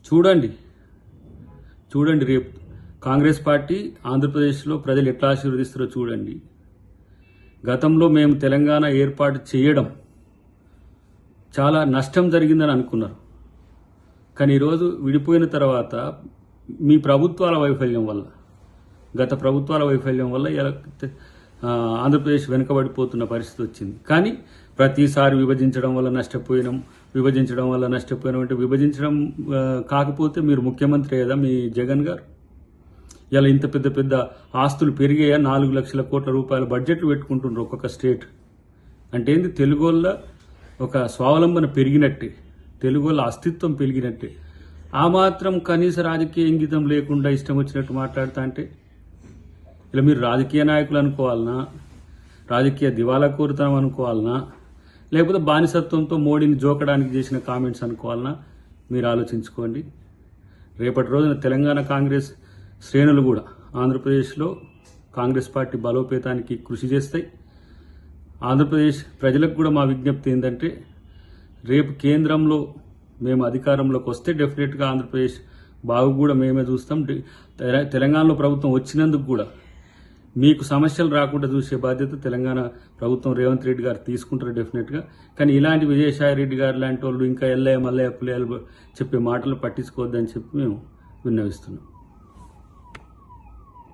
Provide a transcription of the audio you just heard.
చూడండి చూడండి రేపు కాంగ్రెస్ పార్టీ ఆంధ్రప్రదేశ్లో ప్రజలు ఎట్లా ఆశీర్వదిస్తారో చూడండి. గతంలో మేము తెలంగాణ ఏర్పాటు చేయడం చాలా నష్టం జరిగిందని అనుకున్నారు. కానీ ఈరోజు విడిపోయిన తర్వాత మీ ప్రభుత్వాల వైఫల్యం వల్ల, గత ప్రభుత్వాల వైఫల్యం వల్ల ఆంధ్రప్రదేశ్ వెనుకబడిపోతున్న పరిస్థితి వచ్చింది. కానీ ప్రతిసారి విభజించడం వల్ల నష్టపోయినాం అంటే విభజించడం కాకపోతే మీరు ముఖ్యమంత్రి కదా మీ జగన్ గారు. ఇలా ఇంత పెద్ద పెద్ద ఆస్తులు పెరిగాయా? 4 లక్షల కోట్ల రూపాయల బడ్జెట్లు పెట్టుకుంటున్నారు ఒక్కొక్క స్టేట్. అంటే ఏంది? తెలుగోళ్ళ ఒక స్వావలంబన పెరిగినట్టే, తెలుగోళ్ళ అస్తిత్వం పెరిగినట్టే. ఆ మాత్రం కనీస రాజకీయ ఇంగితం లేకుండా ఇష్టం వచ్చినట్టు మాట్లాడుతా అంటే ఇలా మీరు రాజకీయ నాయకులు అనుకోవాలనా, రాజకీయ దివాలా కోరుతనం అనుకోవాలనా, లేకపోతే బానిసత్వంతో మోడీని జోకడానికి చేసిన కామెంట్స్ అనుకోవాలనా మీరు ఆలోచించుకోండి. రేపటి రోజున తెలంగాణ కాంగ్రెస్ శ్రేణులు కూడా ఆంధ్రప్రదేశ్లో కాంగ్రెస్ పార్టీ బలోపేతానికి కృషి చేస్తాయి. ఆంధ్రప్రదేశ్ ప్రజలకు కూడా మా విజ్ఞప్తి ఏంటంటే, రేపు కేంద్రంలో మేము అధికారంలోకి వస్తే డెఫినెట్గా ఆంధ్రప్రదేశ్ బాగు కూడా మేమే చూస్తాం. తెలంగాణలో ప్రభుత్వం వచ్చినందుకు కూడా మీకు సమస్యలు రాకుండా చూసే బాధ్యత తెలంగాణ ప్రభుత్వం రేవంత్ రెడ్డి గారు తీసుకుంటారు డెఫినెట్గా. కానీ ఇలాంటి విజయసాయి రెడ్డి గారు లాంటి వాళ్ళు ఇంకా ఎల్లయ్య మల్లయ్య పుల్లయ్య చెప్పే మాటలు పట్టించుకోవద్దని చెప్పి మేము విన్నవిస్తున్నాం.